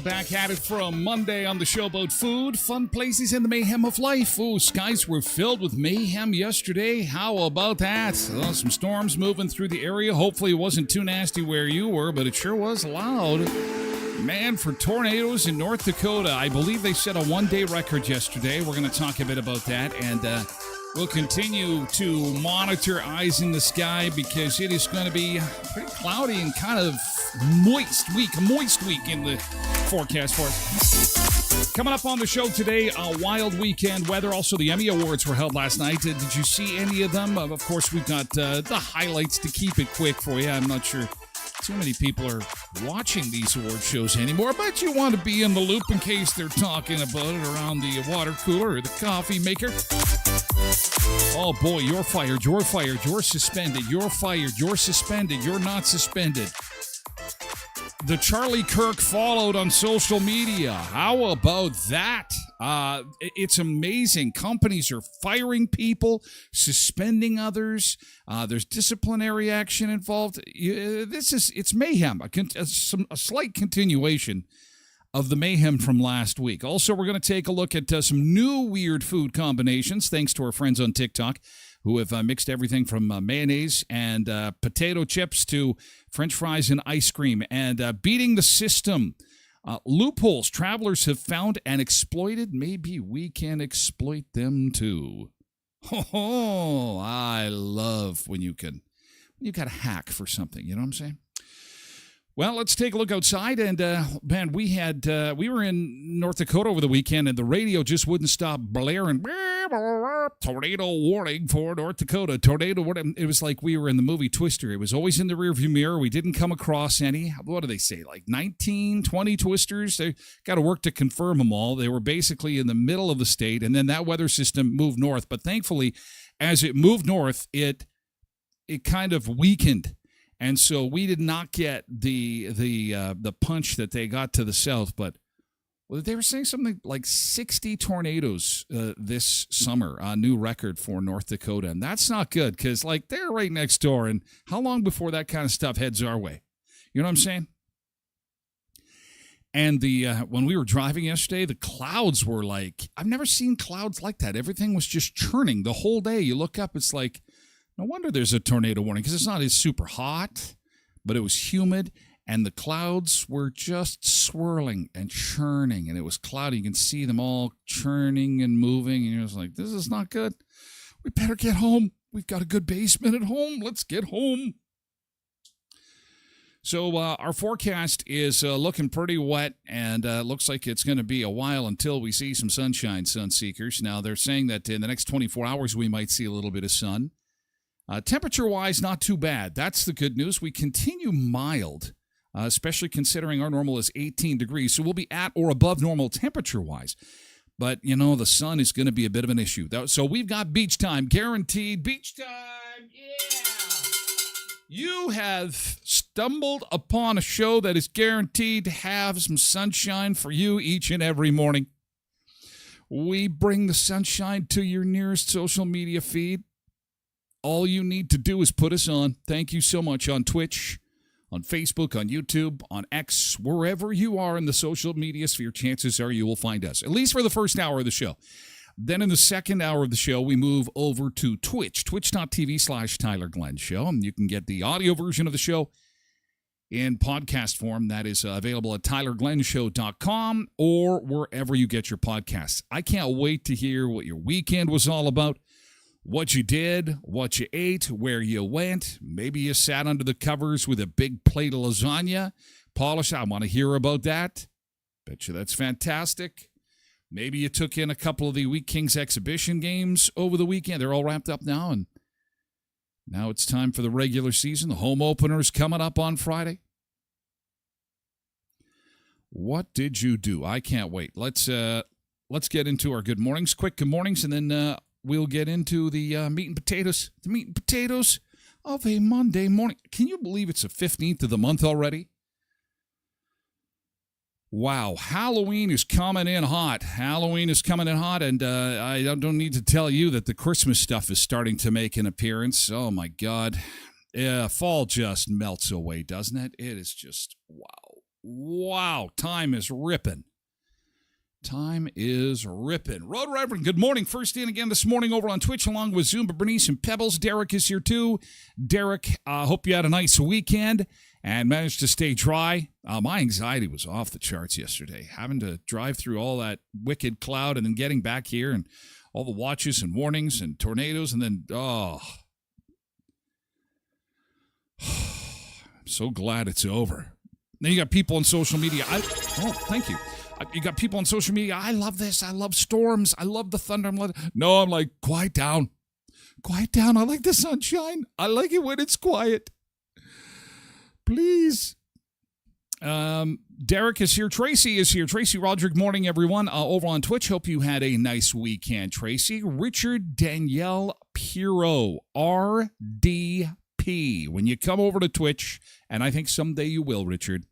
Back at it from Monday on the show about food, fun places, and the mayhem of life. Oh, skies were filled with mayhem yesterday. How about that? Well, some storms moving through the area. Hopefully it wasn't too nasty where you were, but it sure was loud. Man, for tornadoes in North Dakota, I believe they set a one-day record yesterday. We're going to talk a bit about that, and we'll continue to monitor eyes in the sky because it is going to be pretty cloudy and kind of moist week in the forecast for us. Coming up on the show today, a wild weekend weather. Also, the Emmy Awards were held last night. Did you see any of them? Of course, we've got the highlights to keep it quick for you. I'm not sure too many people are watching these award shows anymore, but you want to be in the loop in case they're talking about it around the water cooler or the coffee maker. Oh boy, you're fired, you're suspended, you're fired, you're suspended, you're not suspended. The Charlie Kirk fallout on social media. How about that? It's amazing. Companies are firing people, suspending others. There's disciplinary action involved. It's mayhem. A slight continuation of the mayhem from last week. Also, we're going to take a look at some new weird food combinations, thanks to our friends on TikTok, who have mixed everything from mayonnaise and potato chips to French fries and ice cream, and beating the system. Loopholes travelers have found and exploited. Maybe we can exploit them too. Oh, I love when you got a hack for something. You know what I'm saying? Well, let's take a look outside, and man, we were in North Dakota over the weekend, and the radio just wouldn't stop blaring. Tornado warning for North Dakota. Tornado warning. It was like we were in the movie Twister. It was always in the rearview mirror. We didn't come across any. What do they say? Like 19, 20 twisters? They got to work to confirm them all. They were basically in the middle of the state, and then that weather system moved north. But thankfully, as it moved north, it kind of weakened. And so we did not get the punch that they got to the south, but they were saying something like 60 tornadoes this summer, a new record for North Dakota. And that's not good because, like, they're right next door. And how long before that kind of stuff heads our way? You know what I'm saying? And when we were driving yesterday, the clouds were like, I've never seen clouds like that. Everything was just churning the whole day. You look up, it's like, no wonder there's a tornado warning because it's not as super hot, but it was humid. And the clouds were just swirling and churning, and it was cloudy. You can see them all churning and moving, and you're just like, this is not good. We better get home. We've got a good basement at home. Let's get home. So our forecast is looking pretty wet, and looks like it's going to be a while until we see some sunshine, sun seekers. Now, they're saying that in the next 24 hours we might see a little bit of sun. Temperature-wise, not too bad. That's the good news. We continue mild, especially considering our normal is 18 degrees, so we'll be at or above normal temperature-wise. But, the sun is going to be a bit of an issue. So we've got beach time, guaranteed beach time. Yeah! You have stumbled upon a show that is guaranteed to have some sunshine for you each and every morning. We bring the sunshine to your nearest social media feed. All you need to do is put us on. Thank you so much on Twitch, on Facebook, on YouTube, on X, wherever you are in the social media sphere, chances are you will find us, at least for the first hour of the show. Then in the second hour of the show, we move over to Twitch, twitch.tv/Tyler Glen Show. And you can get the audio version of the show in podcast form. That is available at tylerglenshow.com or wherever you get your podcasts. I can't wait to hear what your weekend was all about, what you did, what you ate, where you went. Maybe you sat under the covers with a big plate of lasagna. Polish, I want to hear about that. Bet you that's fantastic. Maybe you took in a couple of the Wheat Kings exhibition games over the weekend. They're all wrapped up now, and now it's time for the regular season. The home opener is coming up on Friday. What did you do? I can't wait. Let's get into our good mornings, quick good mornings, and then we'll get into the meat and potatoes. The meat and potatoes of a Monday morning. Can you believe it's the 15th of the month already? Wow, Halloween is coming in hot. Halloween is coming in hot, and I don't need to tell you that the Christmas stuff is starting to make an appearance. Oh, my God. Yeah, fall just melts away, doesn't it? It is just, wow. Wow, time is ripping. Time is ripping. Road Reverend, good morning. First in again this morning over on Twitch along with Zumba, Bernice, and Pebbles. Derek is here too. Derek, hope you had a nice weekend and managed to stay dry. My anxiety was off the charts yesterday, having to drive through all that wicked cloud and then getting back here and all the watches and warnings and tornadoes and then, I'm so glad it's over. Then you got people on social media. Thank you. You got people on social media. I love this. I love storms. I love the thunder. No, I'm like, quiet down. Quiet down. I like the sunshine. I like it when it's quiet. Please. Derek is here. Tracy is here. Tracy Roderick, morning, everyone. Over on Twitch. Hope you had a nice weekend, Tracy. Richard Danielle Piro, RDP. When you come over to Twitch, and I think someday you will, Richard,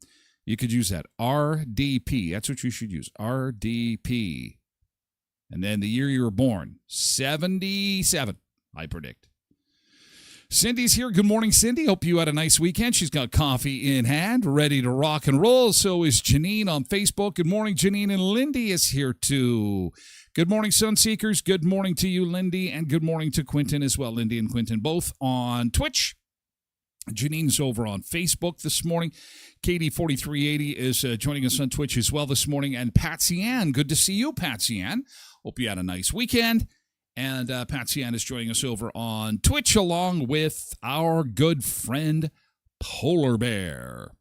you could use that. RDP. That's what you should use. RDP. And then the year you were born. 77, I predict. Cindy's here. Good morning, Cindy. Hope you had a nice weekend. She's got coffee in hand, ready to rock and roll. So is Janine on Facebook. Good morning, Janine. And Lindy is here, too. Good morning, Sunseekers. Good morning to you, Lindy. And good morning to Quentin as well. Lindy and Quentin both on Twitch. Janine's over on Facebook this morning. Katie4380 is joining us on Twitch as well this morning. And Patsy Ann, good to see you, Patsy Ann. Hope you had a nice weekend. And Patsy Ann is joining us over on Twitch along with our good friend Polar Bear.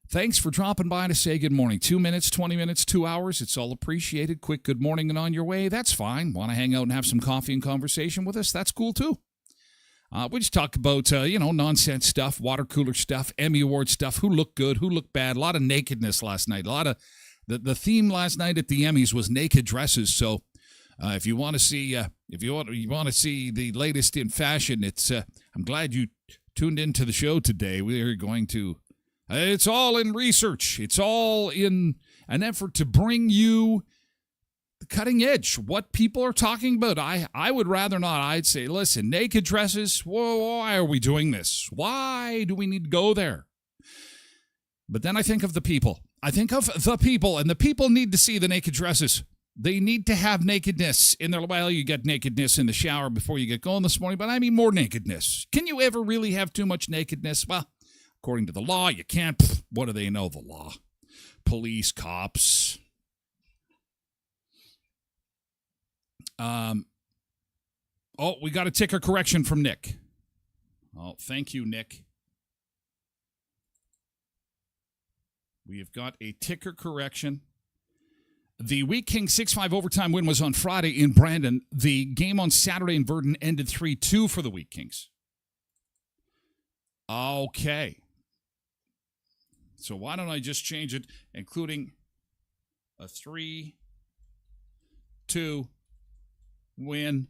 Thanks for dropping by to say good morning. 2 minutes, 20 minutes, 2 hours. It's all appreciated. Quick good morning and on your way. That's fine. Want to hang out and have some coffee and conversation with us? That's cool too. We just talk about, nonsense stuff, water cooler stuff, Emmy Award stuff, who looked good, who looked bad, a lot of nakedness last night. A lot of the theme last night at the Emmys was naked dresses. So if you want to see the latest in fashion, it's I'm glad you tuned into the show today. We are going to it's all in research. It's all in an effort to bring you the cutting edge, what people are talking about. I would rather not. I'd say, listen, naked dresses, why are we doing this? Why do we need to go there? But then I think of the people. And the people need to see the naked dresses. They need to have nakedness in their, well, you get nakedness in the shower before you get going this morning, but I mean more nakedness. Can you ever really have too much nakedness? Well, according to the law, you can't. What do they know, the law? Police, cops. Oh, we got a ticker correction from Nick. Oh, thank you, Nick. We have got a ticker correction. The Wheat King 6-5 overtime win was on Friday in Brandon. The game on Saturday in Verdon ended 3-2 for the Wheat Kings. Okay. So why don't I just change it, including a 3-2 win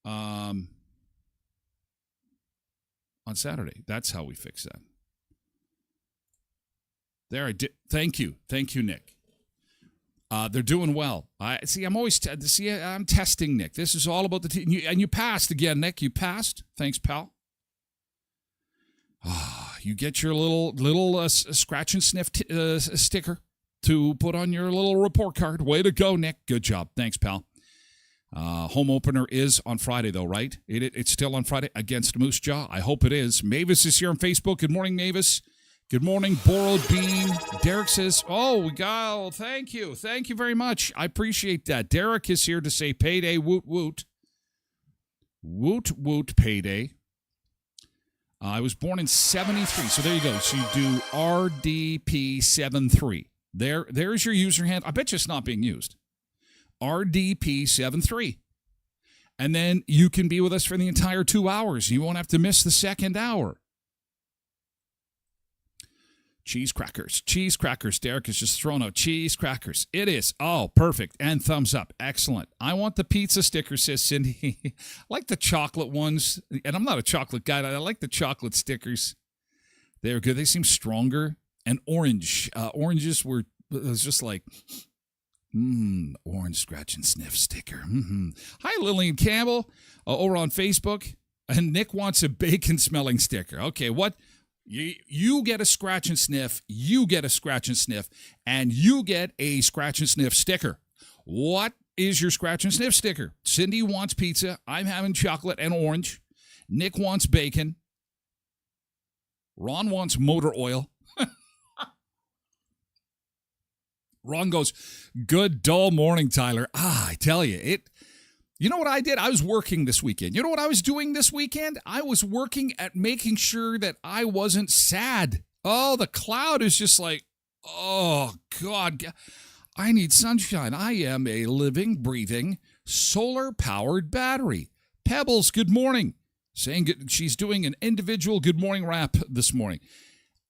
on Saturday. That's how we fix that. There, I did. Thank you, Nick. They're doing well. I'm testing Nick. This is all about the team. And you passed again, Nick. You passed. Thanks, pal. You get your little scratch and sniff sticker to put on your little report card. Way to go, Nick. Good job. Thanks, pal. Home opener is on Friday, though, right? It's still on Friday against Moose Jaw. I hope it is. Mavis is here on Facebook. Good morning, Mavis. Good morning, Borrowed Bean. Derek says, thank you. Thank you very much. I appreciate that. Derek is here to say payday, woot, woot. Woot, woot, payday. I was born in 73, so there you go. So you do RDP73. There's your user handle. I bet you it's not being used. RDP73. And then you can be with us for the entire 2 hours. You won't have to miss the second hour. Cheese crackers. Derek has just thrown out cheese crackers. It is. Oh, perfect. And thumbs up. Excellent. I want the pizza sticker, says Cindy. I like the chocolate ones. And I'm not a chocolate guy. I like the chocolate stickers. They're good. They seem stronger. And orange. Oranges it was just like, orange scratch and sniff sticker. Mm-hmm. Hi, Lillian Campbell over on Facebook. And Nick wants a bacon smelling sticker. Okay, what? You get a scratch and sniff, you get a scratch and sniff, and you get a scratch and sniff sticker. What is your scratch and sniff sticker? Cindy wants pizza. I'm having chocolate and orange. Nick wants bacon. Ron wants motor oil. Ron goes, good dull morning, Tyler. I tell you, you know what I did? I was working this weekend. You know what I was doing this weekend? I was working at making sure that I wasn't sad. Oh, the cloud is just like, oh, God. I need sunshine. I am a living, breathing, solar-powered battery. Pebbles, good morning. Saying she's doing an individual good morning rap this morning.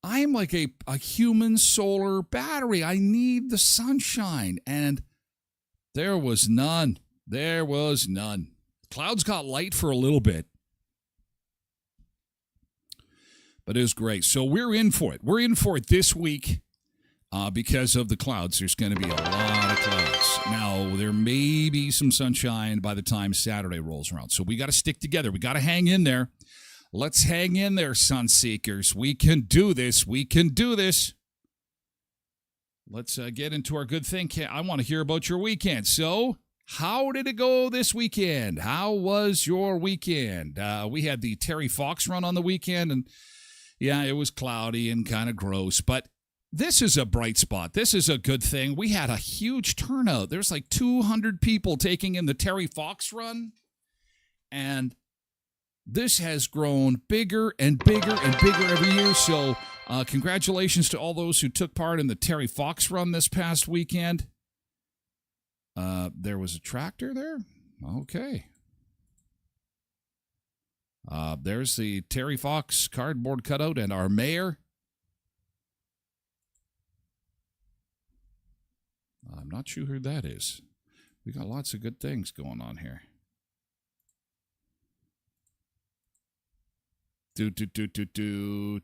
I'm like a human solar battery. I need the sunshine. And there was none. There was none. Clouds got light for a little bit. But it was great. So we're in for it. We're in for it this week because of the clouds. There's going to be a lot of clouds. Now, there may be some sunshine by the time Saturday rolls around. So we got to stick together. We got to hang in there. Let's hang in there, sun seekers. We can do this. We can do this. Let's get into our good thing. I want to hear about your weekend. So, how did it go this weekend? How was your weekend? We had the Terry Fox run on the weekend, and yeah, it was cloudy and kind of gross, but this is a bright spot. This is a good thing. We had a huge turnout. There's like 200 people taking in the Terry Fox run, and this has grown bigger and bigger and bigger every year, so congratulations to all those who took part in the Terry Fox run this past weekend. There was a tractor there? Okay. There's the Terry Fox cardboard cutout and our mayor. I'm not sure who that is. We got lots of good things going on here.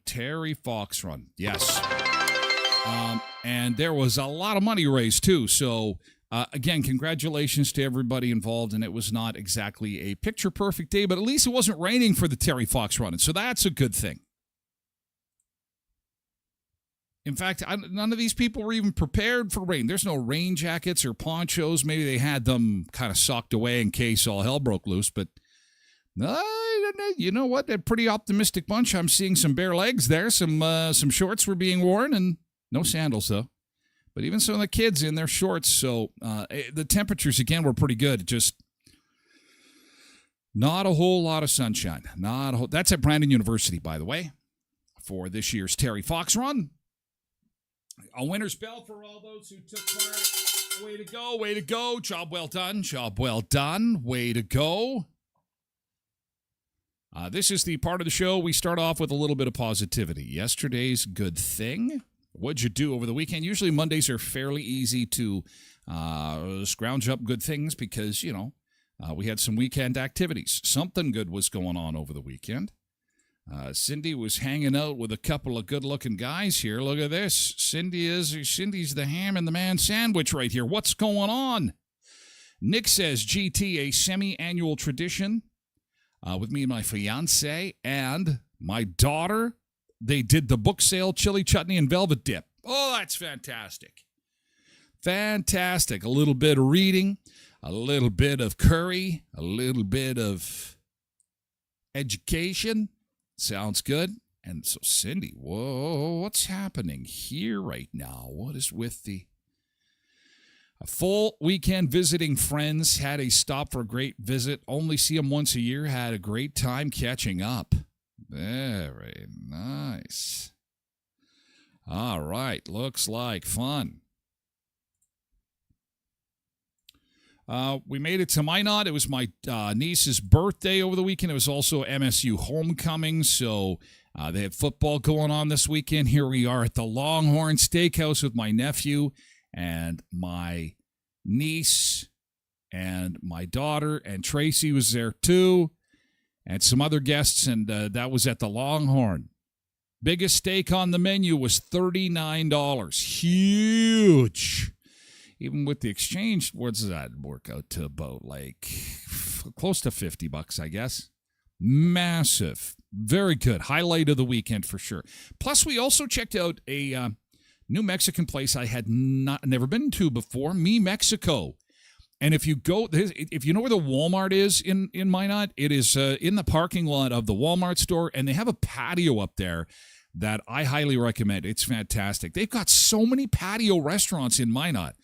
Terry Fox run. Yes. And there was a lot of money raised, too. So, again, congratulations to everybody involved. And it was not exactly a picture-perfect day, but at least it wasn't raining for the Terry Fox run. And so that's a good thing. In fact, none of these people were even prepared for rain. There's no rain jackets or ponchos. Maybe they had them kind of socked away in case all hell broke loose. But you know what? A pretty optimistic bunch. I'm seeing some bare legs there. Some shorts were being worn, and no sandals, though. But even some of the kids in their shorts. So the temperatures, again, were pretty good. Just Not a whole lot of sunshine. That's at Brandon University, by the way, for this year's Terry Fox run. A winner's bell for all those who took part. Way to go, way to go. Job well done, job well done. Way to go. This is the part of the show we start off with a little bit of positivity. Yesterday's good thing. What'd you do over the weekend? Usually Mondays are fairly easy to scrounge up good things because, we had some weekend activities. Something good was going on over the weekend. Cindy was hanging out with a couple of good-looking guys here. Look at this. Cindy's the ham and the man sandwich right here. What's going on? Nick says, GT, a semi-annual tradition with me and my fiance and my daughter. They did the book sale, chili chutney, and velvet dip. Oh, that's fantastic. Fantastic. A little bit of reading, a little bit of curry, a little bit of education. Sounds good. And so, Cindy, whoa, what's happening here right now? What is with a full weekend visiting friends? Had a stop for a great visit. Only see them once a year. Had a great time catching up. Very nice. All right. Looks like fun. We made it to Minot. It was my niece's birthday over the weekend. It was also MSU homecoming, so they had football going on this weekend. Here we are at the Longhorn Steakhouse with my nephew and my niece and my daughter, and Tracy was there too, and some other guests, and that was at the Longhorn. Biggest steak on the menu was $39. Huge. Even with the exchange, what does that work out to? About close to $50, I guess. Massive. Very good. Highlight of the weekend for sure. Plus, we also checked out a new Mexican place I had never been to before, Me Mexico. And if you know where the Walmart is in Minot, it is in the parking lot of the Walmart store, and they have a patio up there that I highly recommend. It's fantastic. They've got so many patio restaurants in Minot.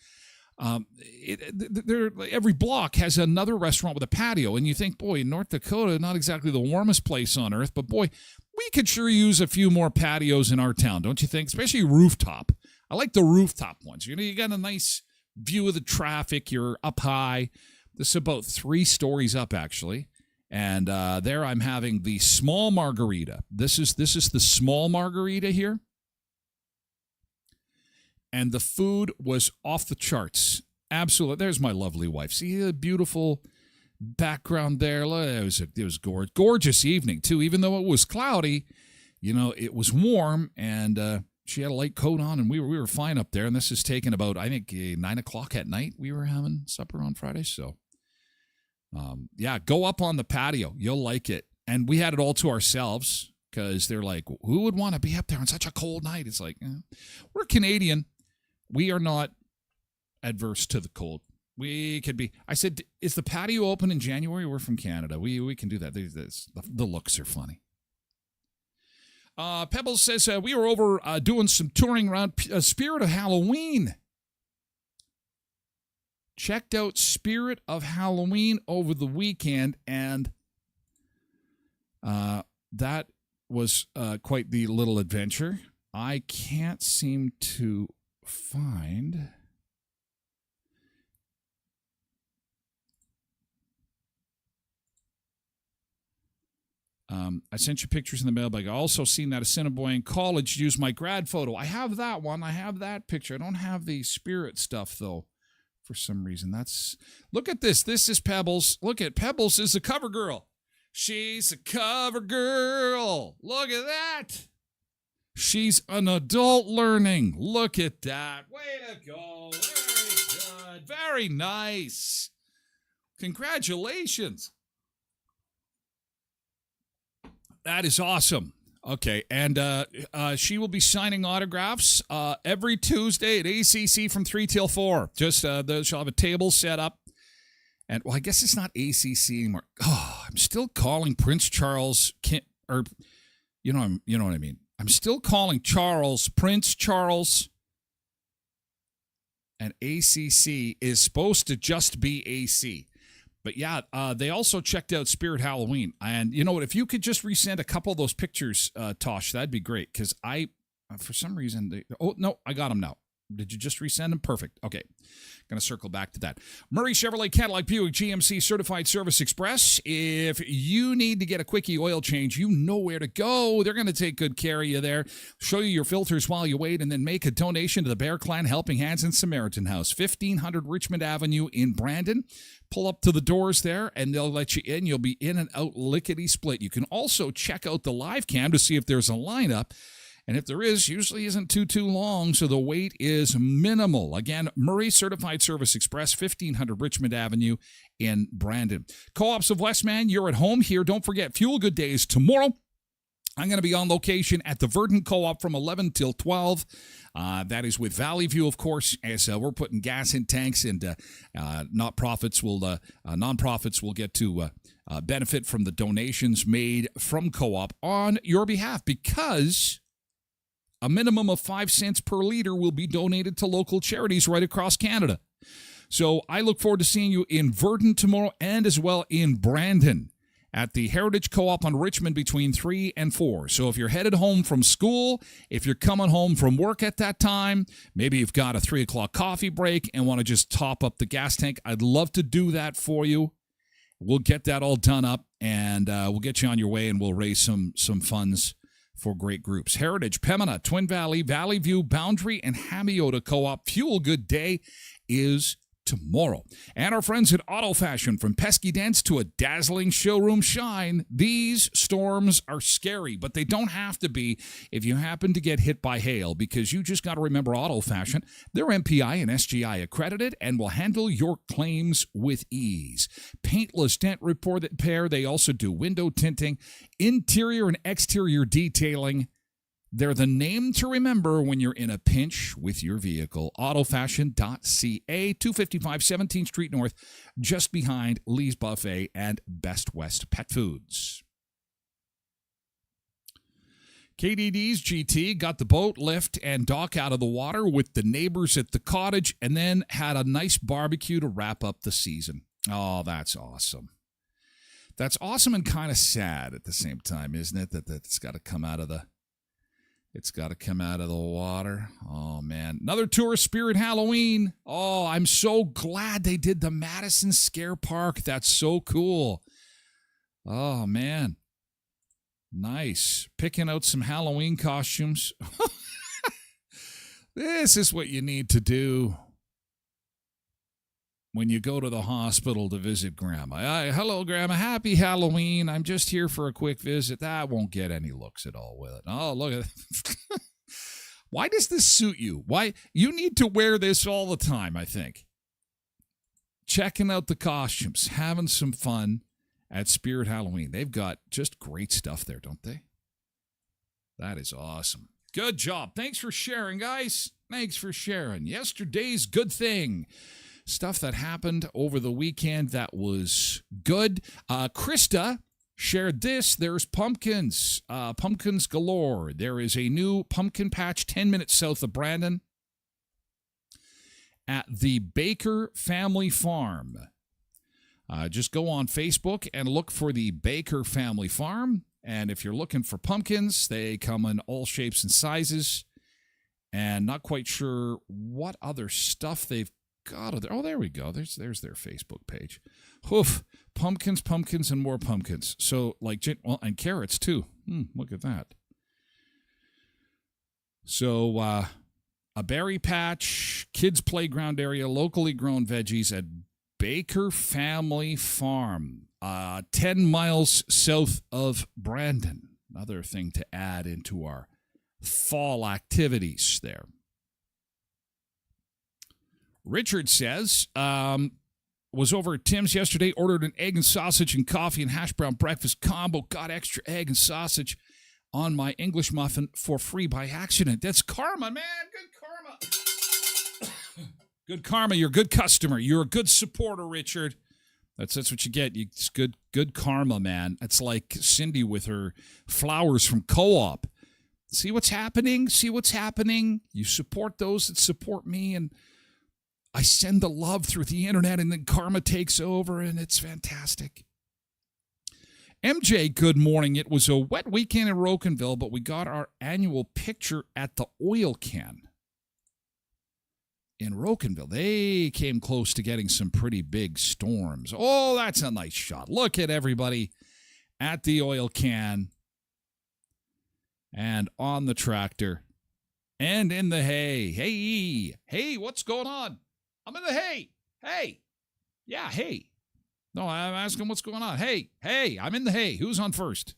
Every block has another restaurant with a patio, and you think, boy, North Dakota, not exactly the warmest place on earth, but boy, we could sure use a few more patios in our town, don't you think? Especially rooftop. I like the rooftop ones. You got a nice view of the traffic. You're up high. This is about 3 stories up, actually. And there I'm having the small margarita. This is the small margarita here. And the food was off the charts. Absolutely. There's my lovely wife. See the beautiful background there? It was gorgeous evening, too. Even though it was cloudy, it was warm, and she had a light coat on, and we were fine up there. And this is taken about, I think, 9 o'clock at night. We were having supper on Friday. So, go up on the patio. You'll like it. And we had it all to ourselves because they're like, who would want to be up there on such a cold night? It's like, we're Canadian. We are not adverse to the cold. We could be. I said, is the patio open in January? We're from Canada. We can do that. The looks are funny. Pebbles says, we were over doing some touring around Spirit of Halloween. Checked out Spirit of Halloween over the weekend, and that was quite the little adventure. I can't seem to find... I sent you pictures in the mailbag. I also seen that Assiniboine College used my grad photo. I have that one. I have that picture. I don't have the Spirit stuff, though, for some reason. Look at this. This is Pebbles. Look at Pebbles is a cover girl. She's a cover girl. Look at that. She's an adult learning. Look at that. Way to go. Very good. Very nice. Congratulations. That is awesome. Okay, and she will be signing autographs every Tuesday at ACC from 3 till 4. Just she'll have a table set up. And, well, I guess it's not ACC anymore. Oh, I'm still calling Prince Charles, you know what I mean. I'm still calling Charles Prince Charles. And ACC is supposed to just be AC. But yeah, they also checked out Spirit Halloween. And you know what? If you could just resend a couple of those pictures, Tosh, that'd be great. Because for some reason, no, I got them now. Did you just resend them? Perfect. Okay. Going to circle back to that. Murray Chevrolet Cadillac Buick GMC Certified Service Express. If you need to get a quickie oil change, you know where to go. They're going to take good care of you there, show you your filters while you wait, and then make a donation to the Bear Clan Helping Hands and Samaritan House, 1500 Richmond Avenue in Brandon. Pull up to the doors there, and they'll let you in. You'll be in and out lickety-split. You can also check out the live cam to see if there's a lineup. And if there is, usually isn't too long, so the wait is minimal. Again, Murray Certified Service Express, 1500 Richmond Avenue in Brandon. Co-ops of Westman, you're at home here. Don't forget, Fuel Good Days tomorrow. I'm going to be on location at the Verdant Co-op from 11 till 12. That is with Valley View, of course, as we're putting gas in tanks, and nonprofits will get to benefit from the donations made from Co-op on your behalf, because a minimum of 5 cents per liter will be donated to local charities right across Canada. So I look forward to seeing you in Verdant tomorrow, and as well in Brandon at the Heritage Co-op on Richmond between 3 and 4. So if you're headed home from school, if you're coming home from work at that time, maybe you've got a 3 o'clock coffee break and want to just top up the gas tank, I'd love to do that for you. We'll get that all done up, and we'll get you on your way, and we'll raise some funds for great groups. Heritage, Pembina, Twin Valley, Valley View, Boundary, and Hamiota Co-op. Fuel Good Day is tomorrow. And our friends at Auto Fashion, from pesky dents to a dazzling showroom shine. These storms are scary, but they don't have to be if you happen to get hit by hail, because you just got to remember Auto Fashion. They're MPI and SGI accredited and will handle your claims with ease. Paintless dent repair. They also do window tinting, interior and exterior detailing. They're the name to remember when you're in a pinch with your vehicle. Autofashion.ca, 255 17th Street North, just behind Lee's Buffet and Best West Pet Foods. KDD's GT got the boat, lift, and dock out of the water with the neighbors at the cottage, and then had a nice barbecue to wrap up the season. Oh, that's awesome. That's awesome and kind of sad at the same time, isn't it? That it's got to come out of the... It's got to come out of the water. Oh, man. Another tourist Spirit Halloween. Oh, I'm so glad they did the Madison Scare Park. That's so cool. Oh, man. Nice. Picking out some Halloween costumes. This is what you need to do when you go to the hospital to visit Grandma. Hello, Grandma. Happy Halloween. I'm just here for a quick visit. That won't get any looks at all with it. Oh, look at that. Why does this suit you? Why? You need to wear this all the time, I think. Checking out the costumes, having some fun at Spirit Halloween. They've got just great stuff there, don't they? That is awesome. Good job. Thanks for sharing, guys. Thanks for sharing. Yesterday's good thing. Stuff that happened over the weekend that was good. Krista shared this. There's pumpkins. Pumpkins galore. There is a new pumpkin patch 10 minutes south of Brandon at the Baker Family Farm. Just go on Facebook and look for the Baker Family Farm. And if you're looking for pumpkins, they come in all shapes and sizes. And not quite sure what other stuff they've got. Oh, there we go. There's their Facebook page. Hoof. Pumpkins, and more pumpkins. So, and carrots, too. Look at that. So, a berry patch, kids' playground area, locally grown veggies at Baker Family Farm, 10 miles south of Brandon. Another thing to add into our fall activities there. Richard says, was over at Tim's yesterday, ordered an egg and sausage and coffee and hash brown breakfast combo, got extra egg and sausage on my English muffin for free by accident. That's karma, man. Good karma. Good karma. You're a good customer. You're a good supporter, Richard. That's what you get. It's good karma, man. It's like Cindy with her flowers from Co-op. See what's happening? See what's happening? You support those that support me, and I send the love through the internet, and then karma takes over, and it's fantastic. MJ, good morning. It was a wet weekend in Rocanville, but we got our annual picture at the oil can. In Rocanville, they came close to getting some pretty big storms. Oh, that's a nice shot. Look at everybody at the oil can and on the tractor and in the hay. Hey, what's going on? I'm in the hay. Hey. Yeah, hey. No, I'm asking what's going on. Hey, I'm in the hay. Who's on first?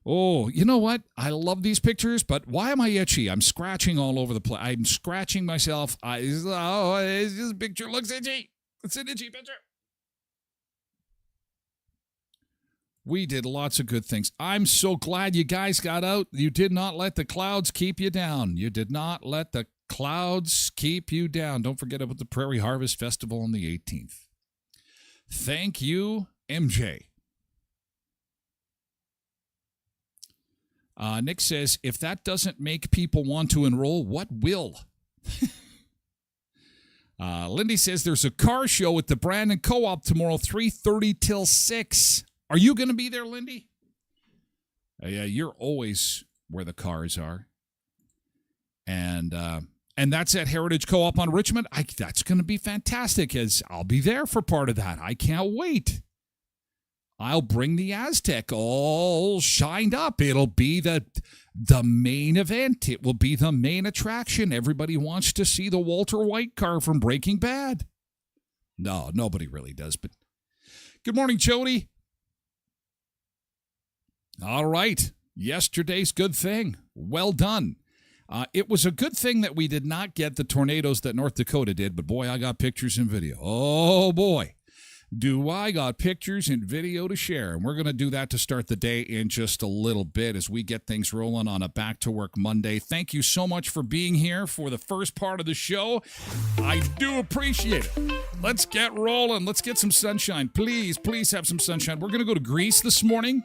Oh, you know what? I love these pictures, but why am I itchy? I'm scratching all over the place. I'm scratching myself. This picture looks itchy. It's an itchy picture. We did lots of good things. I'm so glad you guys got out. You did not let the clouds keep you down. You did not let the clouds keep you down. Don't forget about the Prairie Harvest Festival on the 18th. Thank you, MJ. Nick says, if that doesn't make people want to enroll, what will? Lindy says, there's a car show at the Brandon Co-op tomorrow, 3:30 till 6. Are you going to be there, Lindy? Yeah, you're always where the cars are. And that's at Heritage Co-op on Richmond. That's going to be fantastic, as I'll be there for part of that. I can't wait. I'll bring the Aztec all shined up. It'll be the main event. It will be the main attraction. Everybody wants to see the Walter White car from Breaking Bad. No, nobody really does. But good morning, Jody. All right. Yesterday's good thing. Well done. It was a good thing that we did not get the tornadoes that North Dakota did, but boy, I got pictures and video. Oh, boy. Do I got pictures and video to share. And we're going to do that to start the day in just a little bit as we get things rolling on a back-to-work Monday. Thank you so much for being here for the first part of the show. I do appreciate it. Let's get rolling. Let's get some sunshine. Please have some sunshine. We're going to go to Greece this morning.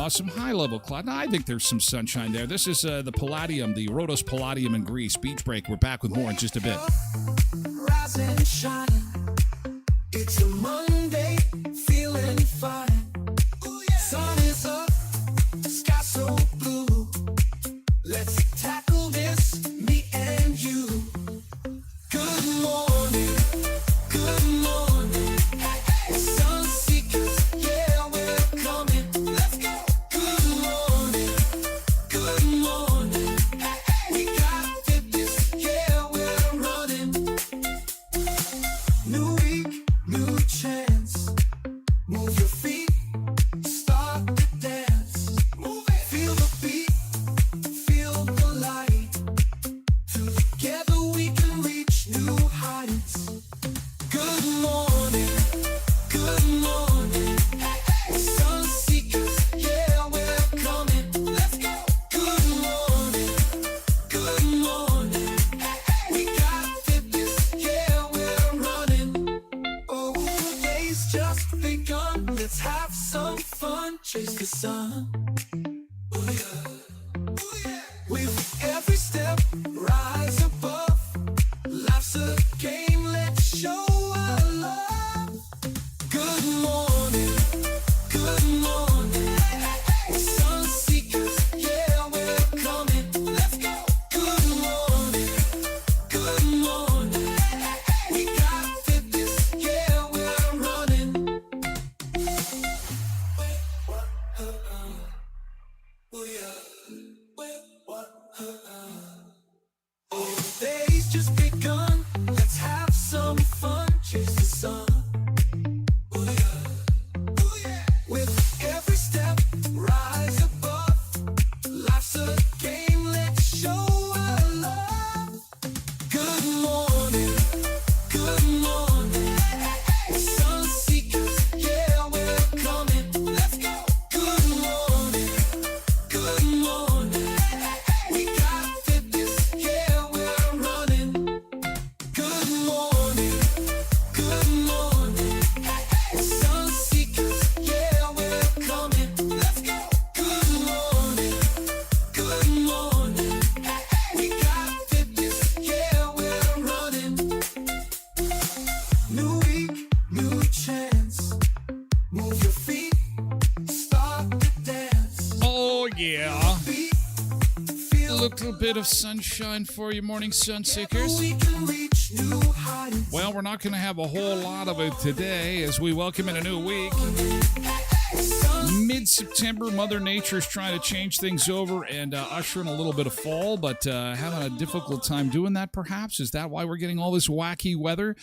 Some high-level cloud. Now, I think there's some sunshine there. This is the Palladium, the Rhodos Palladium in Greece. Beach break. We're back with more in just a bit. Rise and shine. It's a Monday, feeling fine. Ooh, yeah. Sun is up, sky so blue. Let's tackle this, me and you. Good morning, good morning. Hey, sun seekers, yeah, we're coming. Let's go. Good morning, good morning. Hey, we got fitness, yeah, we're running. New week, new chance. Move your feet, start to dance. Move it. Feel the beat, feel the light. Together we can reach new heights. Good morning, good morning. Hey, sun seekers, yeah, we're coming. Let's go. Good morning, good morning. Hey, we got fitness, yeah, we're running. Oh, the day's just begun. Let's have some fun. Chase the sun. Oh yeah, oh yeah. With every step, rise above. Life's a game. Let's show our love. Good morning, good morning. Sun seekers, yeah, we're coming. Let's go. Good morning, good morning. We got fitness, yeah, we're running. Oh yeah, oh, the day's just begun. Let's have some fun. Chase the sun. Oh yeah, oh yeah. With every step, rise above. Life's a game. Let's show our love. Good morning, good morning. Sun seekers, yeah, we're coming. Let's go. Good morning, good morning. We got fitness, yeah, we're running. Good morning, good morning. New week, new chance. Move your feet, start to dance. Oh, yeah. Beat, A feel little bit of sunshine for you, morning sun seekers. we can reach new heights. Well, we're not going to have a whole lot of it today as we welcome in a new week. Mid-September, Mother Nature's trying to change things over and usher in a little bit of fall, but having a difficult time doing that, perhaps. Is that why we're getting all this wacky weather?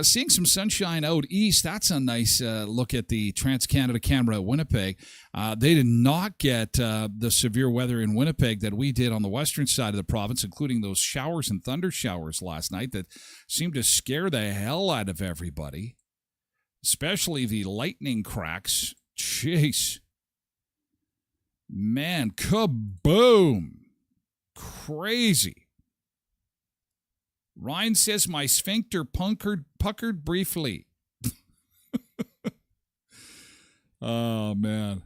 Seeing some sunshine out east, that's a nice look at the Trans-Canada camera at Winnipeg. They did not get the severe weather in Winnipeg that we did on the western side of the province, including those showers and thunder showers last night that seemed to scare the hell out of everybody, especially the lightning cracks. Jeez. Man, kaboom. Crazy. Ryan says my sphincter puckered briefly. Oh, man.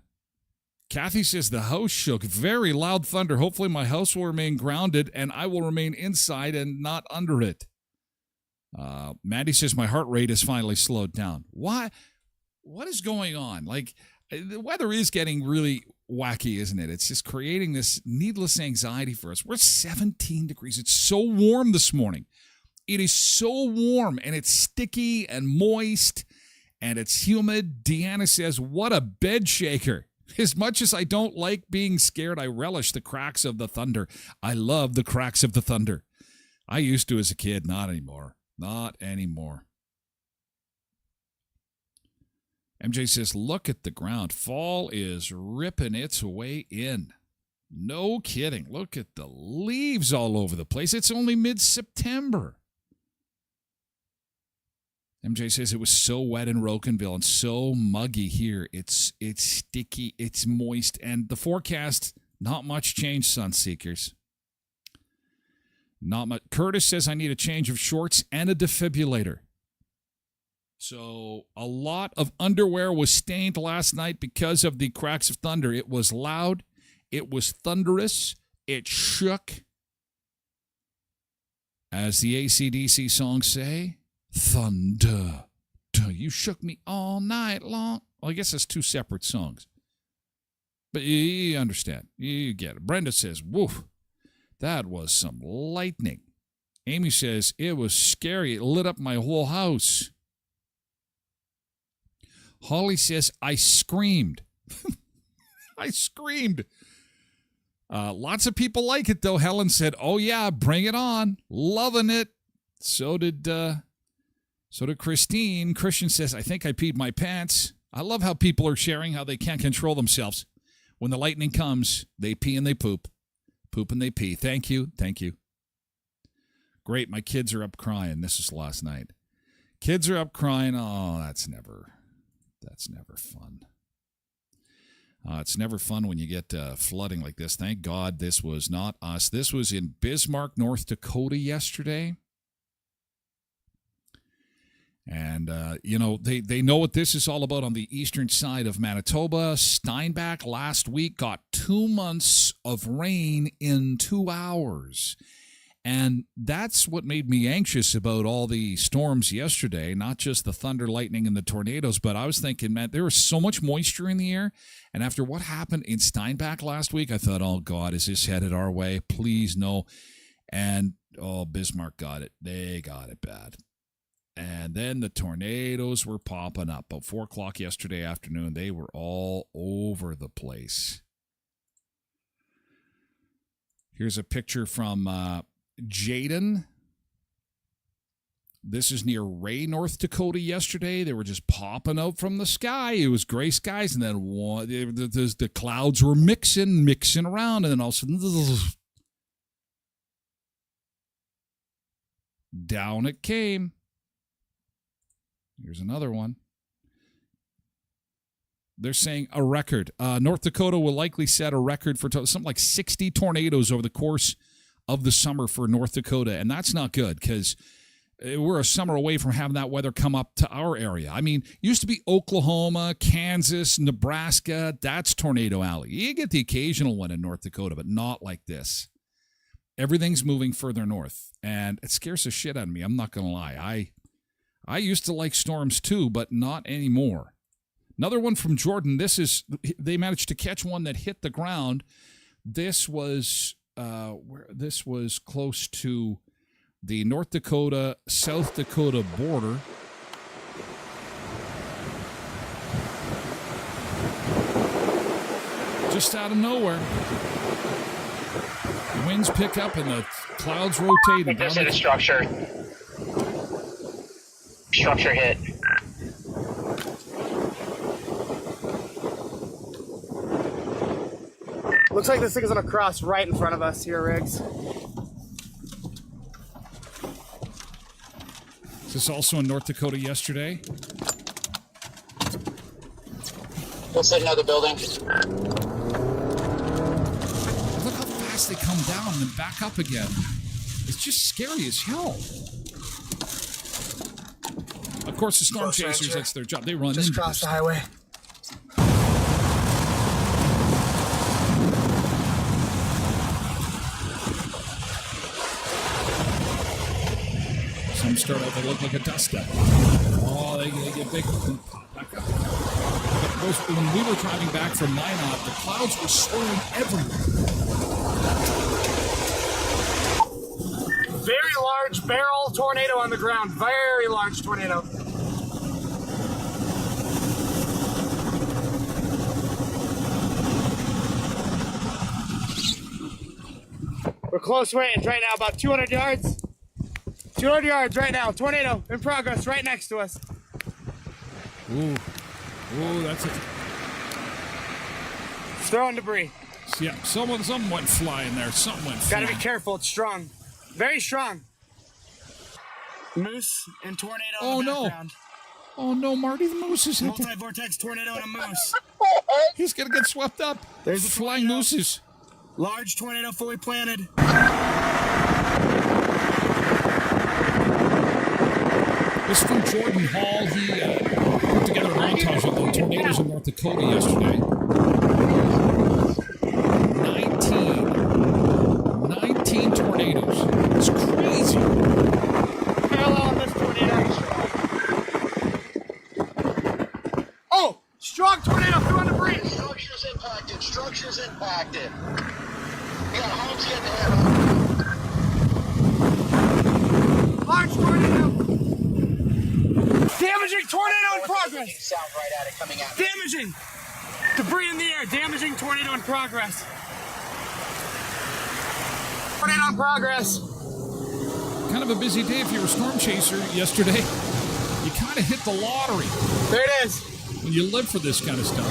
Kathy says the house shook. Very loud thunder. Hopefully my house will remain grounded and I will remain inside and not under it. Maddie says my heart rate has finally slowed down. Why? What is going on? Like, the weather is getting really wacky, isn't it? It's just creating this needless anxiety for us. We're 17 degrees. It's so warm this morning. It is so warm, and it's sticky and moist, and it's humid. Deanna says, what a bed shaker. As much as I don't like being scared, I relish the cracks of the thunder. I love the cracks of the thunder. I used to as a kid. Not anymore. Not anymore. MJ says, look at the ground. Fall is ripping its way in. No kidding. Look at the leaves all over the place. It's only mid-September. MJ says it was so wet in Rocanville and so muggy here. It's sticky, it's moist, and the forecast, not much change, Sunseekers. Not much. Curtis says I need a change of shorts and a defibrillator. So a lot of underwear was stained last night because of the cracks of thunder. It was loud. It was thunderous. It shook. As the AC/DC songs say, thunder. You shook me all night long. Well, I guess that's two separate songs. But you understand. You get it. Brenda says, woof, that was some lightning. Amy says, it was scary. It lit up my whole house. Holly says, I screamed. I screamed. Lots of people like it, though. Helen said, oh, yeah, bring it on. Loving it. So did Christine. Christian says, I think I peed my pants. I love how people are sharing how they can't control themselves. When the lightning comes, they pee and they poop. Poop and they pee. Thank you. Thank you. Great. My kids are up crying. This is last night. Kids are up crying. Oh, that's never fun. It's never fun when you get flooding like this. Thank God this was not us. This was in Bismarck, North Dakota yesterday. And, they know what this is all about on the eastern side of Manitoba. Steinbach last week got 2 months of rain in 2 hours. And that's what made me anxious about all the storms yesterday, not just the thunder, lightning, and the tornadoes, but I was thinking, man, there was so much moisture in the air. And after what happened in Steinbach last week, I thought, oh, God, is this headed our way? Please, no. And, Bismarck got it. They got it bad. And then the tornadoes were popping up. About 4 o'clock yesterday afternoon, they were all over the place. Here's a picture from Jayden. This is near Ray, North Dakota yesterday. They were just popping out from the sky. It was gray skies, and then the clouds were mixing around, and then all of a sudden, down it came. Here's another one. They're saying a record. North Dakota will likely set a record for something like 60 tornadoes over the course of the summer for North Dakota. And that's not good because we're a summer away from having that weather come up to our area. I mean, used to be Oklahoma, Kansas, Nebraska. That's Tornado Alley. You get the occasional one in North Dakota, but not like this. Everything's moving further north. And it scares the shit out of me. I'm not going to lie. I used to like storms too, but not anymore. Another one from Jordan. They managed to catch one that hit the ground. This was close to the North Dakota, South Dakota border. Just out of nowhere. The winds pick up and the clouds rotate. And there's a structure. Structure hit. Looks like this thing is gonna cross right in front of us here, Riggs. Is this also in North Dakota yesterday? Looks like another building. Look how fast they come down and then back up again. It's just scary as hell. Of course, the storm chasers, that's their job. They run just into cross this. the highway. Some start out, they look like a dust up. Oh, they get big. Back up. When we were driving back from Minot, the clouds were swirling everywhere. Very large barrel tornado on the ground. Very large tornado. We're close range right now, about 200 yards. 200 yards right now. Tornado in progress right next to us. Ooh, that's it. It's throwing debris. Yeah, something went flying there. Something went flying. Gotta be careful. It's strong. Very strong. Moose and tornado in the background. Oh no, Marty, the moose is hit. Multi-vortex tornado and a moose. He's gonna get swept up. There's a flying tornado. mooses. Large tornado fully planted. This is from Jordan Hall. He put together a montage of the tornadoes in North Dakota yesterday. 19 tornadoes. It's crazy. Parallel on this tornado. Oh! Strong tornado through on debris. Structures impacted. Structures impacted. We got homes getting hit. Large tornado. Damaging tornado in progress. Sound right at it coming out. Damaging. Debris in the air. Damaging tornado in progress. Tornado in progress. Kind of a busy day if you're a storm chaser yesterday. You kind of hit the lottery There it is. when you live for this kind of stuff.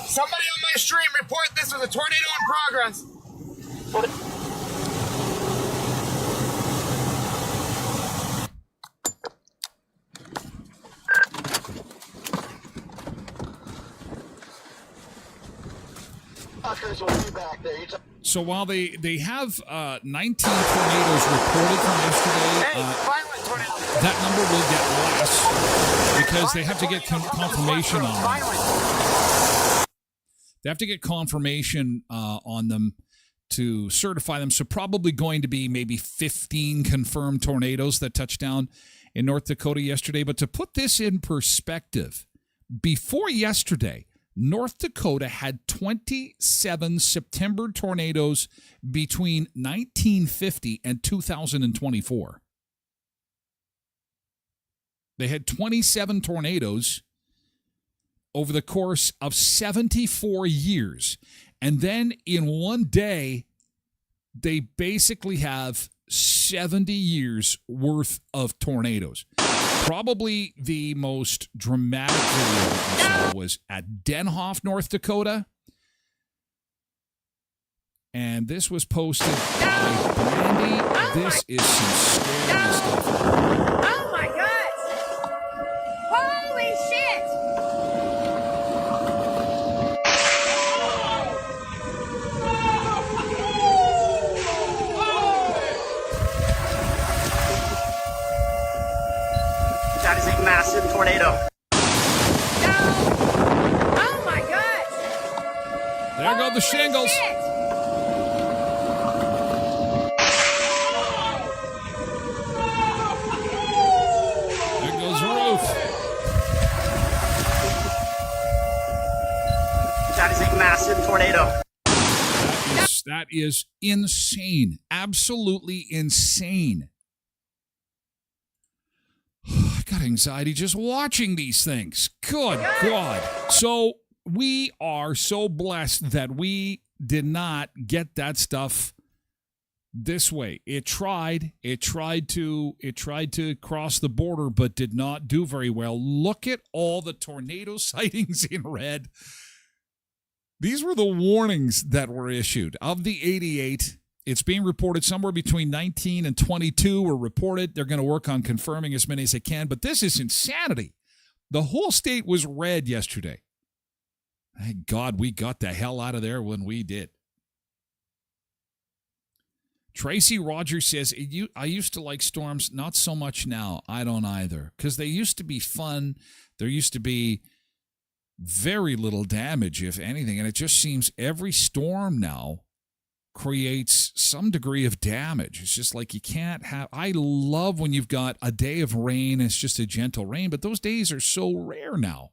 Somebody on my stream report this was a tornado in progress. Fuckers will be back there. So while they have 19 tornadoes reported from yesterday, Violent tornado. that number will get less because they have to get confirmation on them. Violent. They have to get confirmation on them to certify them. So probably going to be maybe 15 confirmed tornadoes that touched down in North Dakota yesterday. But to put this in perspective, before yesterday, North Dakota had 27 September tornadoes between 1950 and 2024. They had 27 tornadoes over the course of 74 years. And then in one day, they basically have 70 years worth of tornadoes. Probably the most dramatic video that we saw was at Denhoff, North Dakota. And this was posted by Brandy. This is some scary stuff. Oh my God! Holy shit! That is a massive tornado. No! Oh my God! There go the shingles. Shit. That is insane. Absolutely insane. I got anxiety just watching these things. Good God. So we are so blessed that we did not get that stuff this way. It tried to cross the border, but did not do very well. Look at all the tornado sightings in red. These were the warnings that were issued. Of the 88, it's being reported somewhere between 19 and 22 were reported. They're going to work on confirming as many as they can, but this is insanity. The whole state was red yesterday. Thank God we got the hell out of there when we did. Tracy Rogers says, I used to like storms, not so much now. I don't either, because they used to be fun. There used to be very little damage, if anything, and it just seems every storm now creates some degree of damage. It's just like you can't have... I love when you've got a day of rain, it's just a gentle rain, but those days are so rare now.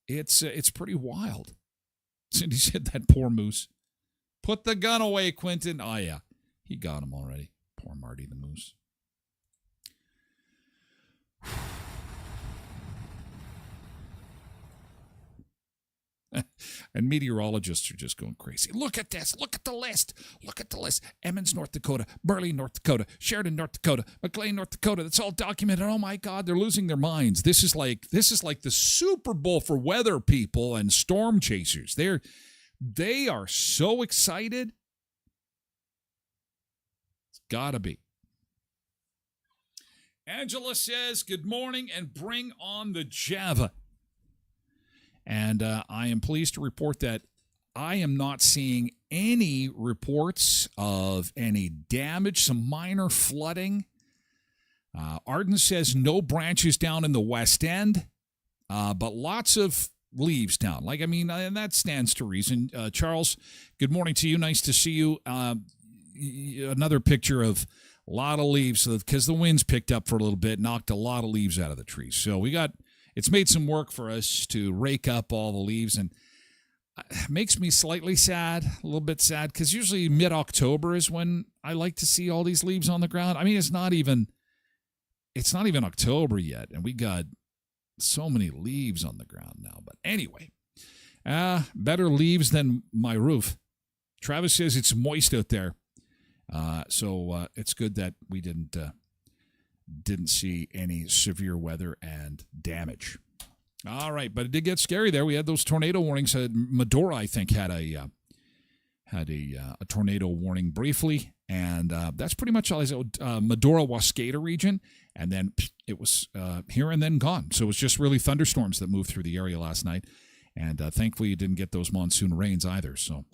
It's pretty wild. Cindy said, that poor moose. Put the gun away, Quentin. Oh, yeah. He got him already. Poor Marty the moose. And meteorologists are just going crazy. Look at this. Look at the list. Look at the list. Emmons, North Dakota. Burley, North Dakota. Sheridan, North Dakota. McLean, North Dakota. That's all documented. Oh, my God. They're losing their minds. This is like the Super Bowl for weather people and storm chasers. They are so excited. It's got to be. Angela says, good morning and bring on the Java. And I am pleased to report that I am not seeing any reports of any damage, some minor flooding. Arden says no branches down in the West End, but lots of leaves down. And that stands to reason. Charles, good morning to you. Nice to see you. Another picture of a lot of leaves because the winds picked up for a little bit, knocked a lot of leaves out of the trees. So it's made some work for us to rake up all the leaves, and it makes me slightly sad, a little bit sad, because usually mid-October is when I like to see all these leaves on the ground. I mean, it's not even October yet, and we got so many leaves on the ground now. But anyway, better leaves than my roof. Travis says it's moist out there, so it's good that we didn't see any severe weather and damage. All right, but it did get scary there. We had those tornado warnings. Medora, I think, had a tornado warning briefly, and that's pretty much all. Medora, Wascata region, and then it was here and then gone. So it was just really thunderstorms that moved through the area last night, and thankfully you didn't get those monsoon rains either. So.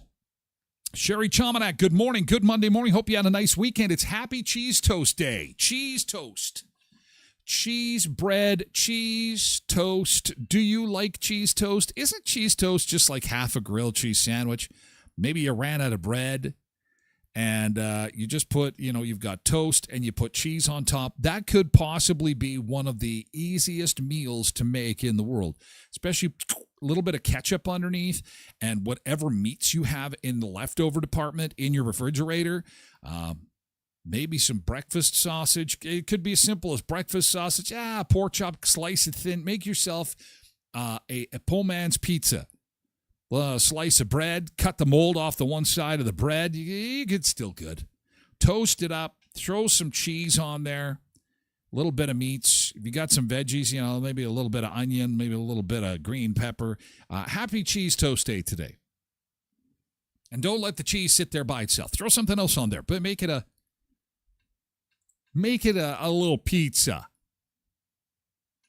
Sherry Chominack, good morning. Good Monday morning. Hope you had a nice weekend. It's Happy Cheese Toast Day. Cheese toast. Cheese bread, cheese toast. Do you like cheese toast? Isn't cheese toast just like half a grilled cheese sandwich? Maybe you ran out of bread and you just put, you've got toast and you put cheese on top. That could possibly be one of the easiest meals to make in the world, especially a little bit of ketchup underneath and whatever meats you have in the leftover department in your refrigerator. Maybe some breakfast sausage. It could be as simple as breakfast sausage. Pork chop, slice it thin. Make yourself a poor man's pizza. A slice of bread, cut the mold off the one side of the bread. It's still good. Toast it up. Throw some cheese on there. A little bit of meats. If you got some veggies, maybe a little bit of onion, maybe a little bit of green pepper. Happy Cheese Toast Day today. And don't let the cheese sit there by itself. Throw something else on there, but make it a little pizza.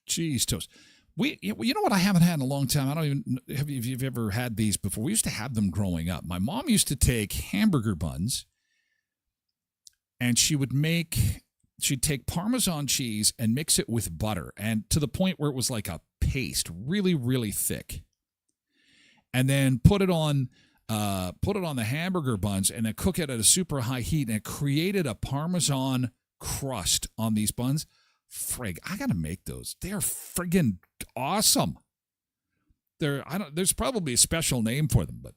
Cheese toast. You know what I haven't had in a long time? I don't even have you've ever had these before. We used to have them growing up. My mom used to take hamburger buns, and she'd take Parmesan cheese and mix it with butter, and to the point where it was like a paste, really, really thick. And then put it on the hamburger buns, and then cook it at a super high heat, and it created a Parmesan crust on these buns. Frig, I gotta make those. They're friggin' awesome. There's probably a special name for them, but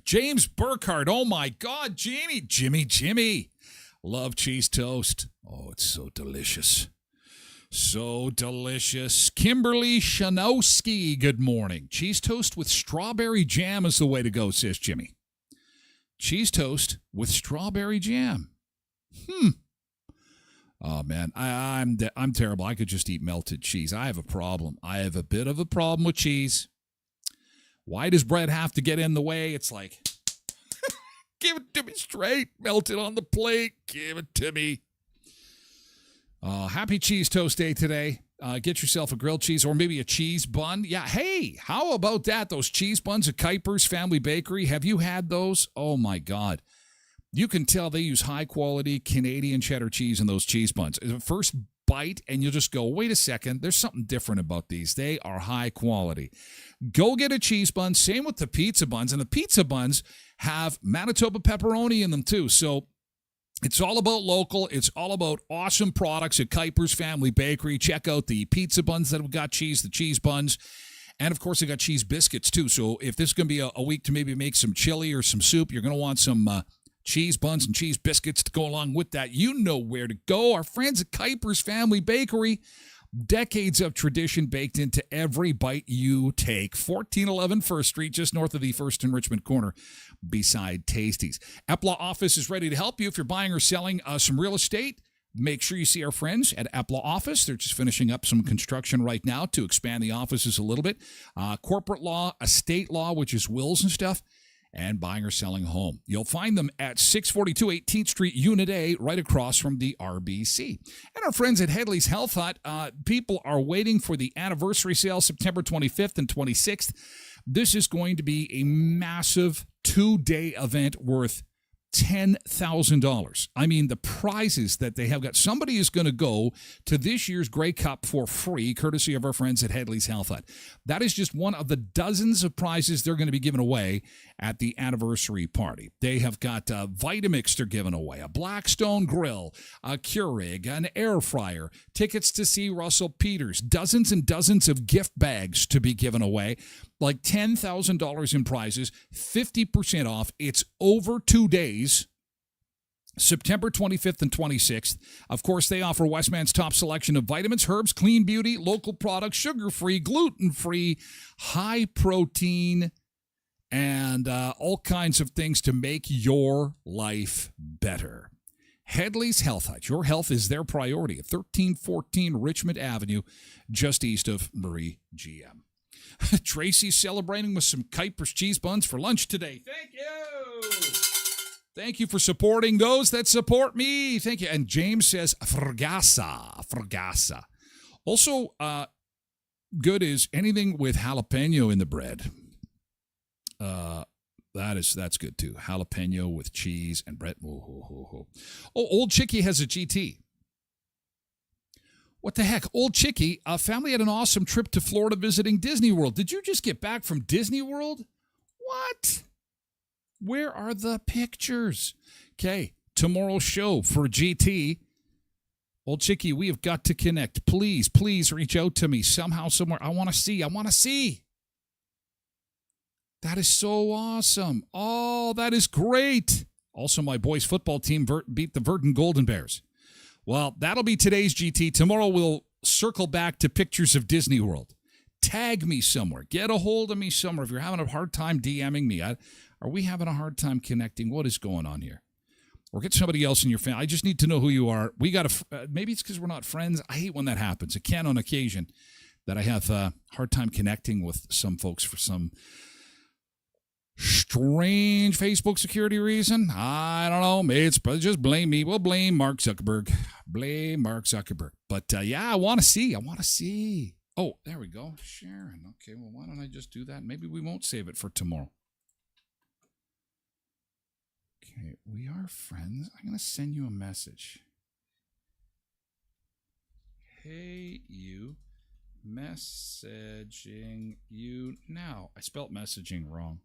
James Burkhardt. Oh, my God. Jimmy. Love cheese toast. Oh, it's so delicious. So delicious. Kimberly Shanowski, good morning. Cheese toast with strawberry jam is the way to go, says Jimmy. Cheese toast with strawberry jam. Oh, man, I'm terrible. I could just eat melted cheese. I have a problem. I have a bit of a problem with cheese. Why does bread have to get in the way? It's like, give it to me straight. Melt it on the plate. Give it to me. Happy Cheese Toast Day today. Get yourself a grilled cheese or maybe a cheese bun. Yeah, hey, how about that? Those cheese buns at Kuiper's Family Bakery. Have you had those? Oh, my God. You can tell they use high-quality Canadian cheddar cheese in those cheese buns. The first bite, and you'll just go, wait a second, there's something different about these. They are high quality. Go get a cheese bun. Same with the pizza buns. And the pizza buns have Manitoba pepperoni in them, too. So it's all about local. It's all about awesome products at Kuiper's Family Bakery. Check out the pizza buns that have got cheese, the cheese buns. And, of course, they got cheese biscuits, too. So if this is going to be a week to maybe make some chili or some soup, you're going to want some cheese buns and cheese biscuits to go along with that. You know where to go. Our friends at Kuiper's Family Bakery. Decades of tradition baked into every bite you take. 1411 First Street, just north of the First and Richmond corner, beside Tasties. Epla Office is ready to help you if you're buying or selling some real estate. Make sure you see our friends at Epla Office. They're just finishing up some construction right now to expand the offices a little bit. Corporate law, estate law, which is wills and stuff, and buying or selling home. You'll find them at 642 18th Street, Unit A, right across from the RBC. And our friends at Headley's Health Hut, people are waiting for the anniversary sale, September 25th and 26th. This is going to be a massive 2-day event worth $10,000. I mean, the prizes that they have got. Somebody is going to go to this year's Grey Cup for free, courtesy of our friends at Headley's Health Hut. That is just one of the dozens of prizes they're going to be giving away at the anniversary party. They have got Vitamix they're giving away, a Blackstone grill, a Keurig, an air fryer, tickets to see Russell Peters, dozens and dozens of gift bags to be given away, like $10,000 in prizes, 50% off. It's over 2 days, September 25th and 26th. Of course, they offer Westman's top selection of vitamins, herbs, clean beauty, local products, sugar-free, gluten-free, high protein, and all kinds of things to make your life better. Headley's Health Hut. Your health is their priority at 1314 Richmond Avenue, just east of Murray GM. Tracy's celebrating with some Kuiper's cheese buns for lunch today. Thank you. Thank you for supporting those that support me. Thank you. And James says, fragasa. Also, good is anything with jalapeno in the bread. That's good too. Jalapeno with cheese and bread. Oh, Old Chickie has a GT. What the heck? Old Chickie, family had an awesome trip to Florida visiting Disney World. Did you just get back from Disney World? What? Where are the pictures? Okay, tomorrow's show for GT. Old Chickie, we have got to connect. Please reach out to me somehow, somewhere. I want to see. That is so awesome. Oh, that is great. Also, my boys' football team beat the Verdun Golden Bears. Well, that'll be today's GT. Tomorrow we'll circle back to pictures of Disney World. Tag me somewhere. Get a hold of me somewhere. If you're having a hard time DMing me, are we having a hard time connecting? What is going on here? Or get somebody else in your family. I just need to know who you are. We got to. Maybe it's because we're not friends. I hate when that happens. It can on occasion that I have a hard time connecting with some folks for some strange Facebook security reason. I don't know. It's just blame me. We'll blame Mark Zuckerberg. But yeah, I want to see. Oh, there we go. Sharon. Okay, well, why don't I just do that? Maybe we won't save it for tomorrow. Okay, we are friends. I'm going to send you a message. Hey, you. Messaging you now. I spelt messaging wrong.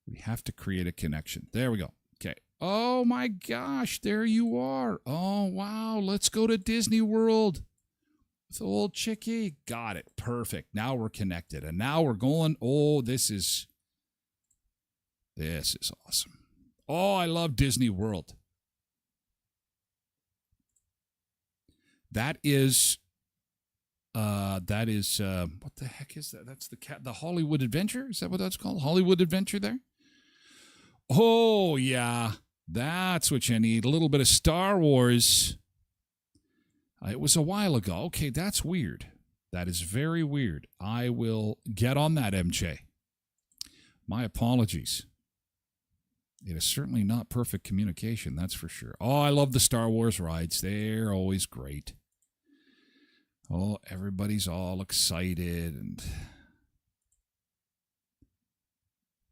We have to create a connection. There we go. Okay. Oh, my gosh. There you are. Oh, wow. Let's go to Disney World with Old Chickie. Got it. Perfect. Now we're connected. And now we're going. Oh, this is This is awesome. Oh, I love Disney World. That is what the heck is that? That's the Hollywood Adventure? Is that what that's called? Hollywood Adventure there? Oh, yeah. That's what you need. A little bit of Star Wars. It was a while ago. Okay, that's weird. That is very weird. I will get on that, MJ. My apologies. It is certainly not perfect communication, that's for sure. Oh, I love the Star Wars rides. They're always great. Oh, everybody's all excited.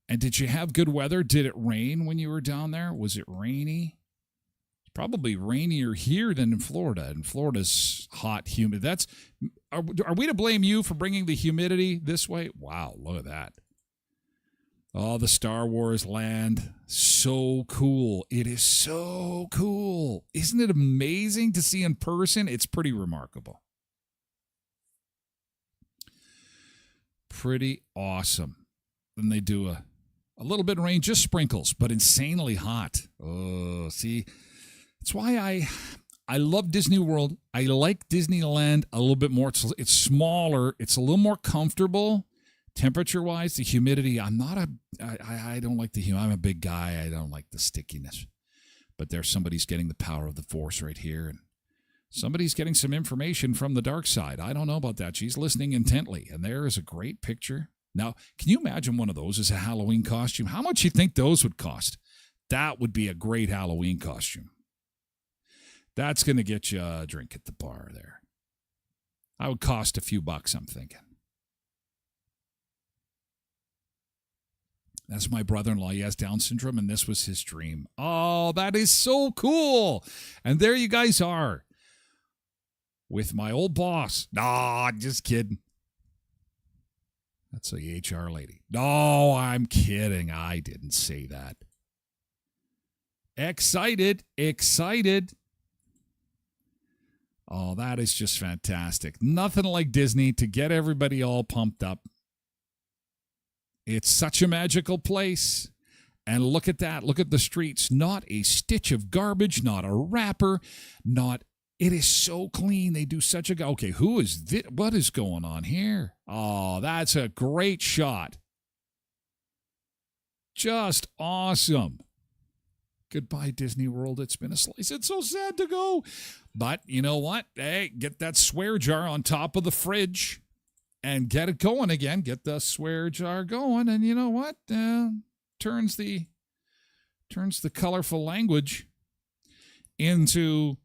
And did you have good weather? Did it rain when you were down there? Was it rainy? It's probably rainier here than in Florida. And Florida's hot, humid. Are we to blame you for bringing the humidity this way? Wow, look at that. Oh, the Star Wars land. So cool. It is so cool. Isn't it amazing to see in person? It's pretty remarkable. Pretty awesome. Then they do a little bit of rain, just sprinkles, but insanely hot. Oh, see, that's why I love Disney World. I like Disneyland a little bit more. It's smaller. It's a little more comfortable temperature-wise. The humidity, I don't like the humidity. I'm a big guy. I don't like the stickiness. But there's somebody's getting the power of the Force right here, and somebody's getting some information from the dark side. I don't know about that. She's listening intently, and there is a great picture. Now, can you imagine one of those as a Halloween costume? How much do you think those would cost? That would be a great Halloween costume. That's going to get you a drink at the bar there. That would cost a few bucks, I'm thinking. That's my brother-in-law. He has Down syndrome, and this was his dream. Oh, that is so cool. And there you guys are with my old boss. Nah, just kidding. That's the HR lady. No, I'm kidding. I didn't say that. Excited. Oh, that is just fantastic. Nothing like Disney to get everybody all pumped up. It's such a magical place. And look at that. Look at the streets. Not a stitch of garbage, not a wrapper, it is so clean. They do such a... Okay, who is this? What is going on here? Oh, that's a great shot. Just awesome. Goodbye, Disney World. It's been a slice. It's so sad to go. But you know what? Hey, get that swear jar on top of the fridge and get it going again. Get the swear jar going. And you know what? Turns the colorful language into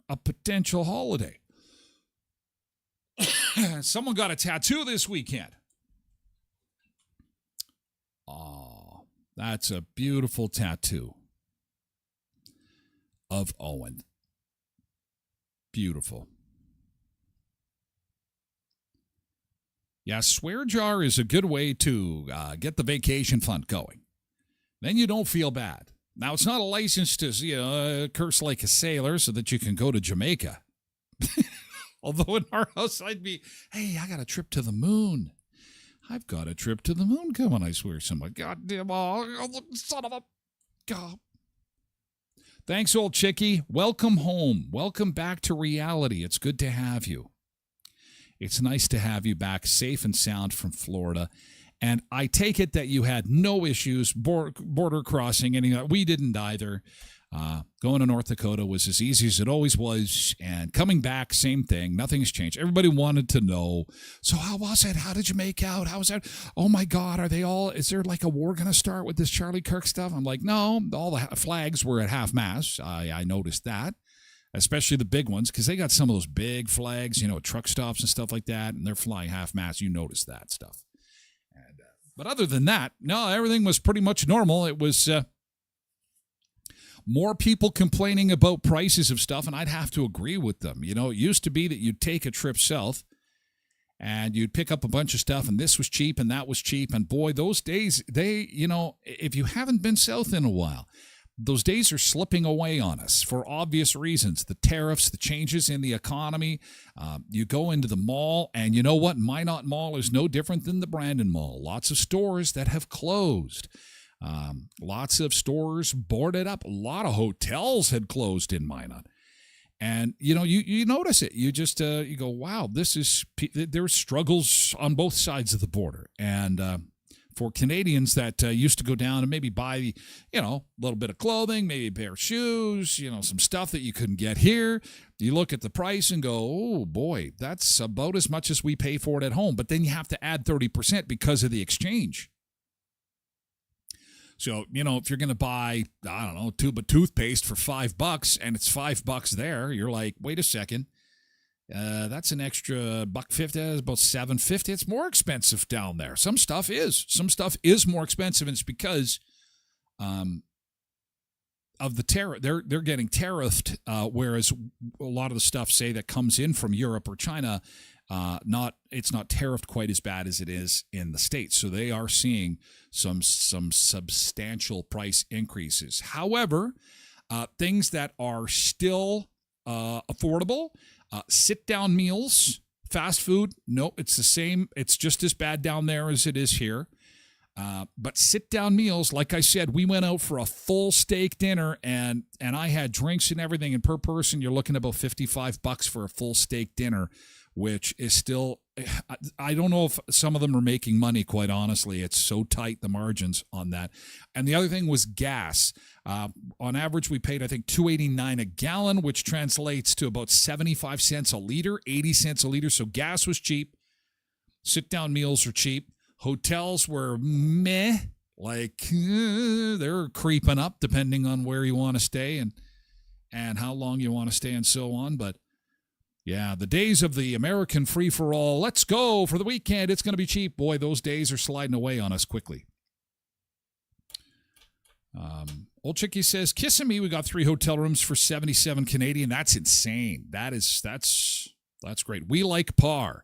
a potential holiday. Someone got a tattoo this weekend. Oh, that's a beautiful tattoo of Owen. Beautiful. Yeah, swear jar is a good way to get the vacation fund going. Then you don't feel bad. Now, it's not a license to curse like a sailor so that you can go to Jamaica. Although in our house, I'd be, hey, I got a trip to the moon. I've got a trip to the moon coming, I swear. Somebody, goddamn, son of a... God. Thanks, old chickie. Welcome home. Welcome back to reality. It's good to have you. It's nice to have you back safe and sound from Florida. And I take it that you had no issues border crossing. We didn't either. Going to North Dakota was as easy as it always was. And coming back, same thing. Nothing's changed. Everybody wanted to know. So how was it? How did you make out? How was that? Oh, my God. Is there like a war going to start with this Charlie Kirk stuff? I'm like, no. All the flags were at half mast. I noticed that. Especially the big ones, because they got some of those big flags, truck stops and stuff like that. And they're flying half mast. You notice that stuff. But other than that, no, everything was pretty much normal. It was more people complaining about prices of stuff, and I'd have to agree with them. It used to be that you'd take a trip south, and you'd pick up a bunch of stuff, and this was cheap, and that was cheap. And boy, those days, if you haven't been south in a while, those days are slipping away on us for obvious reasons. The tariffs, the changes in the economy. You go into the mall, and you know what? Minot Mall is no different than the Brandon Mall. Lots of stores that have closed. Lots of stores boarded up. A lot of hotels had closed in Minot. And, you notice it. You just, you go, wow, there's struggles on both sides of the border. And for Canadians that used to go down and maybe buy, a little bit of clothing, maybe a pair of shoes, some stuff that you couldn't get here, you look at the price and go, oh, boy, that's about as much as we pay for it at home. But then you have to add 30% because of the exchange. So, if you're going to buy, I don't know, a tube of toothpaste for $5 and it's $5 there, you're like, wait a second. That's an extra $1.50. That's about $7.50. It's more expensive down there. Some stuff is more expensive, and it's because of the tariff. They're getting tariffed, whereas a lot of the stuff, say, that comes in from Europe or China, it's not tariffed quite as bad as it is in the States. So they are seeing some substantial price increases. However, things that are still affordable, sit-down meals, fast food, no, it's the same. It's just as bad down there as it is here. But sit-down meals, like I said, we went out for a full steak dinner, and I had drinks and everything, and per person, you're looking at about $55 for a full steak dinner, which is still, I don't know if some of them are making money, quite honestly. It's so tight, the margins on that. And the other thing was gas. On average, we paid, I think, $2.89 a gallon, which translates to about 75 cents a liter, 80 cents a liter. So gas was cheap. Sit-down meals are cheap. Hotels were meh, like they're creeping up depending on where you want to stay and how long you want to stay and so on. But yeah, the days of the American free-for-all, let's go for the weekend, it's going to be cheap. Boy, those days are sliding away on us quickly. Old Chickie says, kissing me, we got 3 hotel rooms for 77 Canadian. That's insane. That's great. We like par.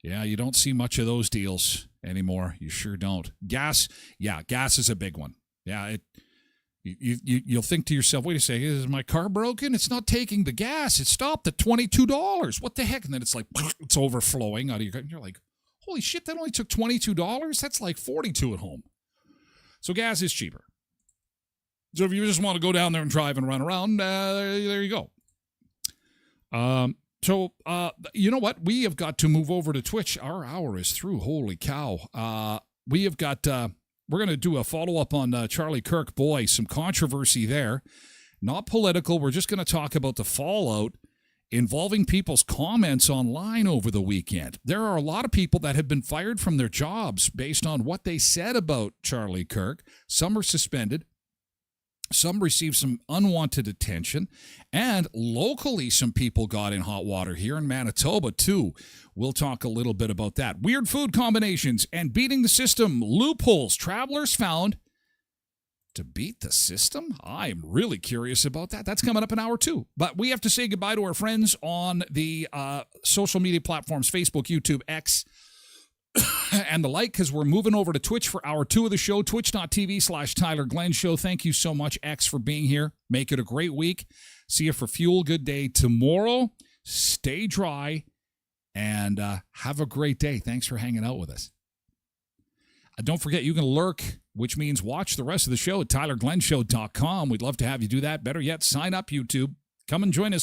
Yeah, you don't see much of those deals anymore. You sure don't. Gas is a big one. Yeah, you'll think to yourself, wait a second, is my car broken? It's not taking the gas. It stopped at $22. What the heck? And then it's like, it's overflowing out of your car. And you're like, holy shit, that only took $22? That's like $42 at home. So gas is cheaper. So if you just want to go down there and drive and run around, there you go. So, you know what? We have got to move over to Twitch. Our hour is through. Holy cow. We have got, we're going to do a follow-up on Charlie Kirk. Boy, some controversy there. Not political. We're just going to talk about the fallout involving people's comments online over the weekend. There are a lot of people that have been fired from their jobs based on what they said about Charlie Kirk. Some are suspended. Some received some unwanted attention, and locally some people got in hot water here in Manitoba too. We'll talk a little bit about that. Weird food combinations and beating the system. Loopholes travelers found to beat the system. I'm really curious about that. That's coming up in hour 2. But we have to say goodbye to our friends on the social media platforms, Facebook, YouTube, X, and the like, because we're moving over to Twitch for hour 2 of the show, twitch.tv/Tyler Glen Show. Thank you so much, X, for being here. Make it a great week. See you for Fuel Good Day tomorrow. Stay dry and have a great day. Thanks for hanging out with us. Don't forget, you can lurk, which means watch the rest of the show at tylerglenshow.com. We'd love to have you do that. Better yet, sign up, YouTube. Come and join us.